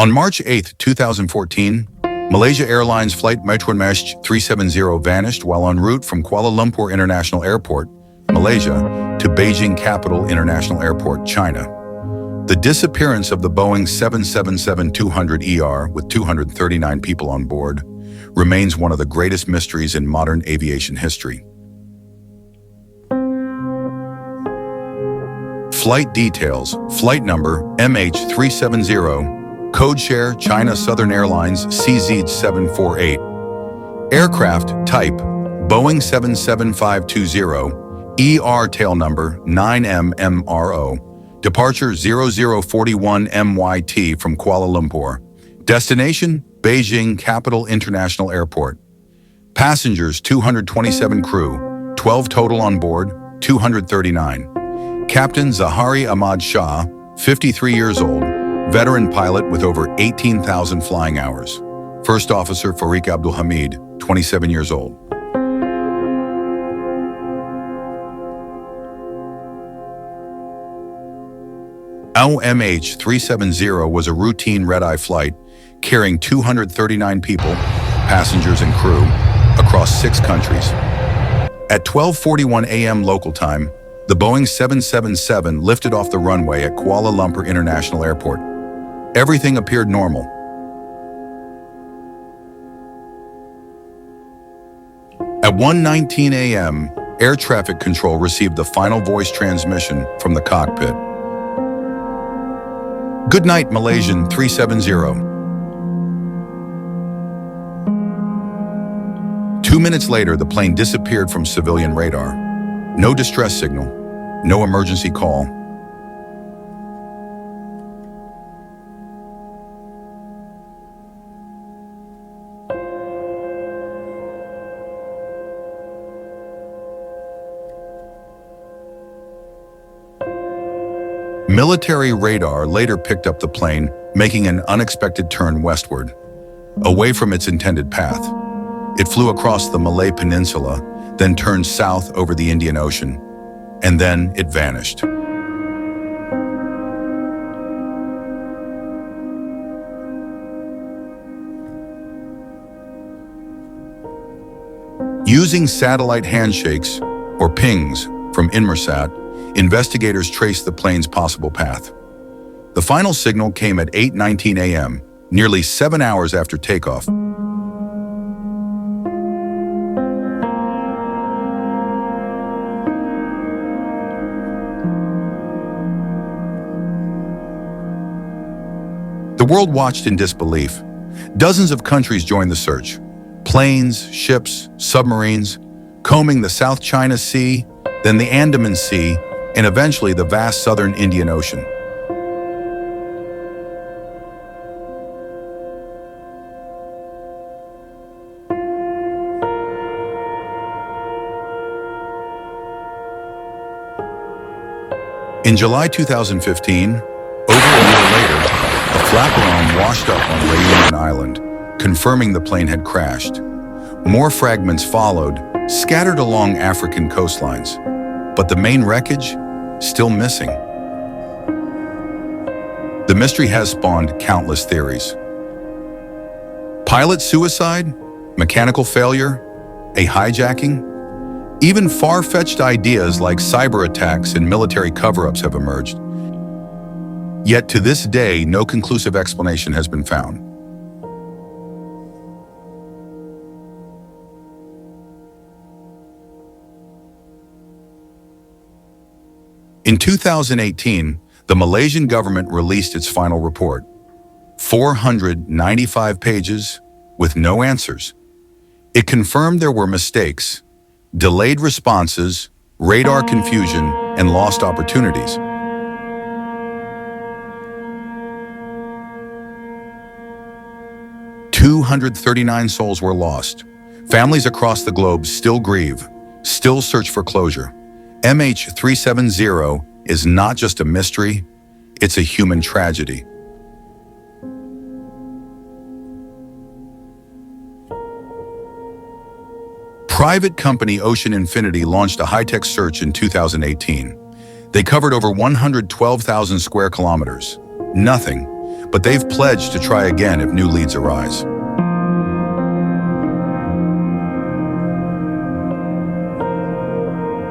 On March 8, 2014, Malaysia Airlines Flight MH370 vanished while en route from Kuala Lumpur International Airport, Malaysia, to Beijing Capital International Airport, China. The disappearance of the Boeing 777-200ER with 239 people on board remains one of the greatest mysteries in modern aviation history. Flight details: flight number MH370, codeshare China Southern Airlines CZ748, aircraft type Boeing 775-20, ER tail number 9MMRO, departure 0041 MYT from Kuala Lumpur, destination Beijing Capital International Airport. Passengers 227, crew 12 total on board 239. Captain Zahari Ahmad Shah, 53 years old, veteran pilot with over 18,000 flying hours. First Officer Farik Abdul Hamid, 27 years old. Our MH370 was a routine red-eye flight carrying 239 people, passengers and crew, across 6 countries. At 12:41 a.m. local time, the Boeing 777 lifted off the runway at Kuala Lumpur International Airport. Everything appeared normal. At 1:19 a.m., air traffic control received the final voice transmission from the cockpit. "Good night, Malaysian 370. 2 minutes later, the plane disappeared from civilian radar. No distress signal, no emergency call. Military radar later picked up the plane, making an unexpected turn westward, away from its intended path. It flew across the Malay Peninsula, then turned south over the Indian Ocean, and then it vanished. Using satellite handshakes, or pings, from Inmarsat, investigators traced the plane's possible path. The final signal came at 8:19 a.m., nearly 7 hours after takeoff. The world watched in disbelief. Dozens of countries joined the search. Planes, ships, submarines, combing the South China Sea, then the Andaman Sea, and eventually the vast southern Indian Ocean. In July 2015, over a year later, a flaperon washed up on Reunion Island, confirming the plane had crashed. More fragments followed, scattered along African coastlines. But the main wreckage, still missing. The mystery has spawned countless theories. Pilot suicide? Mechanical failure? A hijacking? Even far-fetched ideas like cyber attacks and military cover-ups have emerged. Yet to this day, no conclusive explanation has been found. In 2018, the Malaysian government released its final report. 495 pages with no answers. It confirmed there were mistakes, delayed responses, radar confusion, and lost opportunities. "239 souls were lost. Families across the globe still grieve, still search for closure. MH370 is not just a mystery, it's a human tragedy." Private company Ocean Infinity launched a high-tech search in 2018. They covered over 112,000 square kilometers. Nothing, but they've pledged to try again if new leads arise.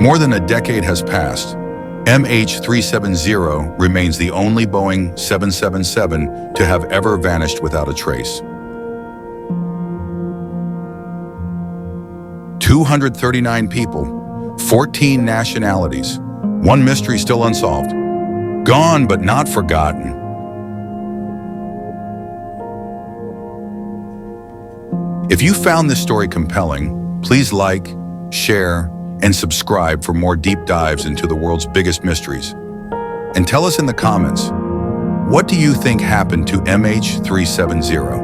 More than a decade has passed. MH370 remains the only Boeing 777 to have ever vanished without a trace. 239 people, 14 nationalities, one mystery still unsolved. Gone but not forgotten. If you found this story compelling, please like, share, and subscribe for more deep dives into the world's biggest mysteries. And tell us in the comments, what do you think happened to MH370?